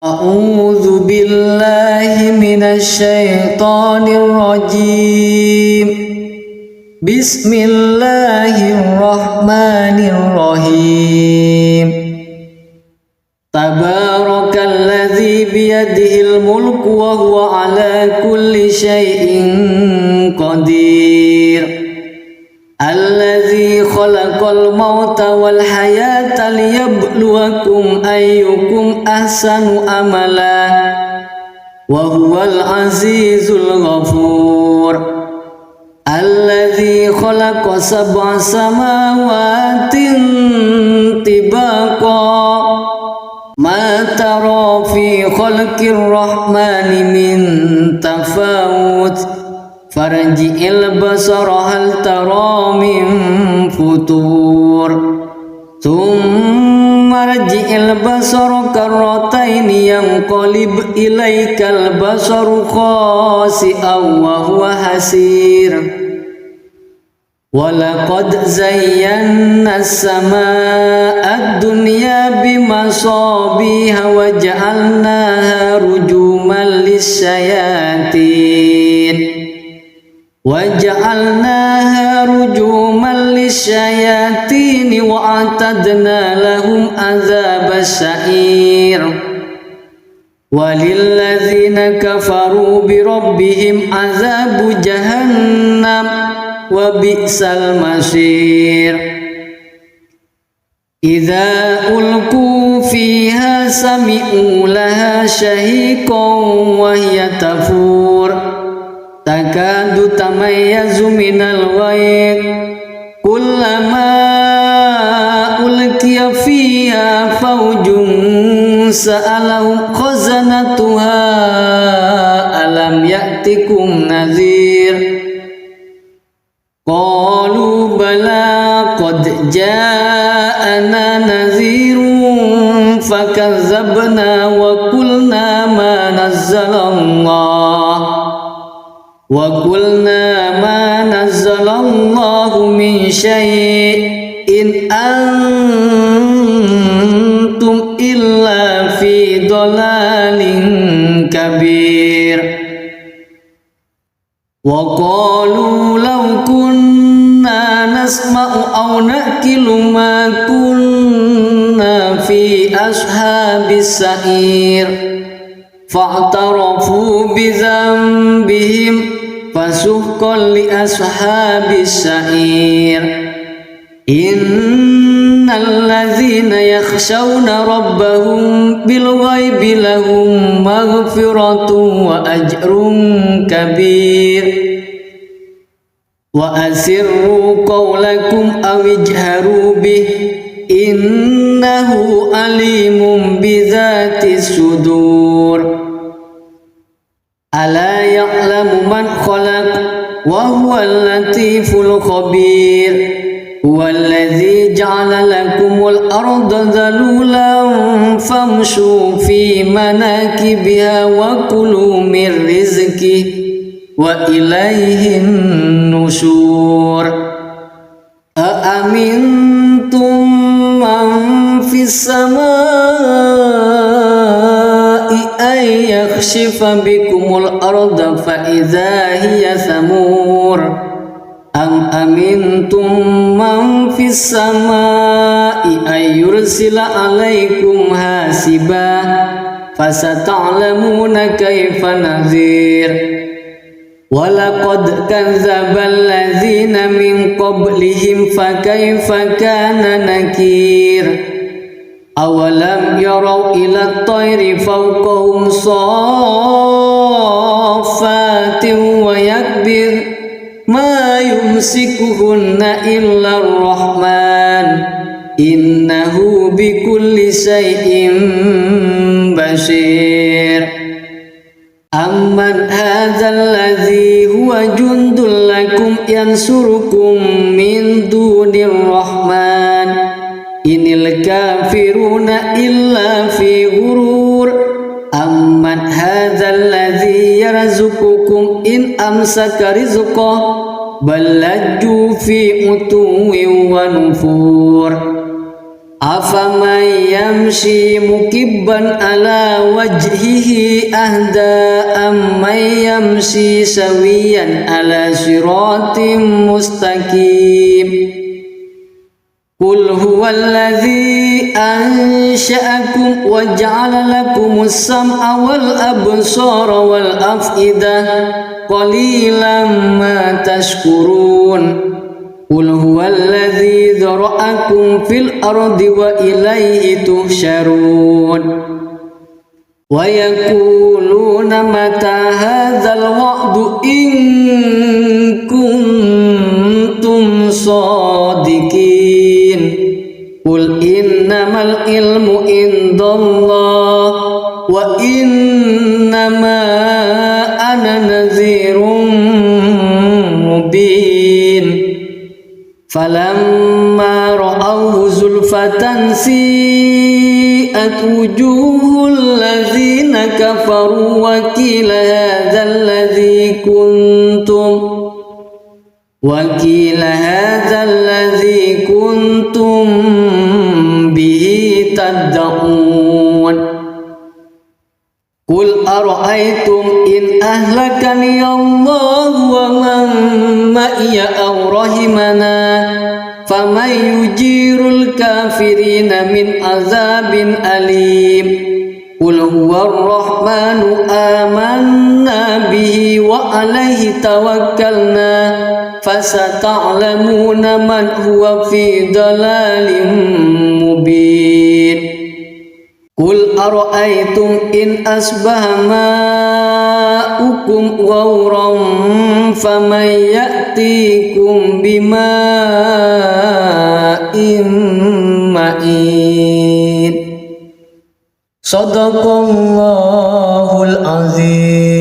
A'udzu billahi minasy syaithanir rajim. Bismillahirrahmanirrahim. Tabarakalladzi biyadihil mulku wa huwa ala kulli syai'in qadir. Alladzi khalaqal mauta wal hayata liyabluwakum ayyukum ahsanu amala wa huwal azizul ghafur. Alladzi khalaqa sab'a samawatin tibaqa ma tara fi khalqir rahmani min tafawut farji'il basara hal tara min futur thumma rji'il basara karrataini yanqalib ilaikal basaru khasi'an wa huwa hasir. Walaqad zayyana as-samaa'a ad-dunya bimasabiha wa ja'alnaha rujuman lis-syayatin وَجَعَلْنَاهَا رُجُومًا لِلشَّيَاطِينِ وَأَعْتَدْنَا لَهُمْ عَذَابَ السَّعِيرِ. وَلِلَّذِينَ كَفَرُوا بِرَبِّهِمْ عَذَابُ جَهَنَّمَ وَبِئْسَ الْمَصِيرُ. إِذَا أُلْقُوا فِيهَا سَمِعُوا لَهَا شَهِيقًا وَهِيَ تَفُورُ takadu tamayyazu minal ghayz kullama ulqiya fiha fawjun sa'alahum khazanatuha alam ya'tikum nadhir qalu bala qad ja'ana nadhirun fakazzabna wa qulna ma nazzalallah وَقُلْنَا مَا نَزَّلَ اللَّهُ مِنْ شَيْءٍ إِنْ أَنْتُمْ إِلَّا فِي ضَلَالٍ كَبِيرٍ. وَقَالُوا لَوْ كُنَّا نَسْمَعُ أَوْ نَعْقِلُ مَا كُنَّا فِي أَصْحَابِ السَّعِيرِ فَاعْتَرَفُوا بِذَنبِهِمْ فَسُحْقًا لِأَصْحَابِ السَّعِيرِ. إِنَّ الَّذِينَ يَخْشَوْنَ رَبَّهُمْ بِالْغَيْبِ لَهُمْ مَغْفِرَةٌ وَأَجْرٌ كَبِيرٌ. وَأَسِرُّوا قَوْلَكُمْ أَوِ اجْهَرُوا بِهِ إِنَّهُ عَلِيمٌ بِذَاتِ الصُّدُورِ. ألا يعلم من خلق وهو اللطيف الخبير. هو الذي جعل لكم الأرض ذلولا فامشوا في مناكبها وكلوا من رزقه وإليه النشور. أأمنتم من في السماء أن يخسف بكم الأرض فإذا هي ثمور أم أمنتم من في السماء أن يرسل عليكم حاسبا فستعلمون كيف نذير. وَلَقَدْ كَذَّبَ الَّذِينَ مِنْ قَبْلِهِمْ فَكَيْفَ كَانَ نَكِيرِ. أَوَلَمْ يَرَوْا إِلَى الطَّيْرِ فَوْقَهُمْ صَافَّاتٍ وَيَقْبِضْنَ مَا يُمْسِكُهُنَّ إِلَّا الرَّحْمَنُ إِنَّهُ بِكُلِّ شَيْءٍ بَصِيرٌ. أَمَّنْ هَذَا الَّذِي هُوَ جُنْدٌ لَكُمْ يَنْصُرُكُمْ مِنْ دُونِ الرَّحْمَنِ إِنِ الْكَافِرُونَ إِلَّا فِي غُرُورٍ. أَمَّنْ هَذَا الَّذِي يَرْزُقُكُمْ إِنْ أَمْسَكَ رِزْقَهُ بَلْ لَجُّوا فِي عُتُوٍّ وَنُفُورٍ. أفمن يمشي مكبا على وجهه أهدى أمن يمشي سويا على صراط مستقيم قل هو الذي أنشأكم وجعل لكم السمع والأبصار والأفئدة قليلا ما تشكرون قل هو الذي ذرأكم في الأرض وإليه تحشرون ويقولون متى هذا الوعد إن كنتم صادقين قل إنما العلم عند الله وإنما أنا نذير مبين فلما رأوه زلفة سيئت وجوه الذين كفروا وقيل هذا الذي كنتم به تدعون قل أرأيتم إن أهلكني الله ومن معي أو رحمنا فمن يجير الكافرين من عذاب أليم قل هو الرحمن آمنا به وعليه توكلنا فستعلمون من هو في ضلال مبين قل أرأيتم إن أصبح ماؤكم غورا فمن يأتيكم بماء معين صدق الله العظيم.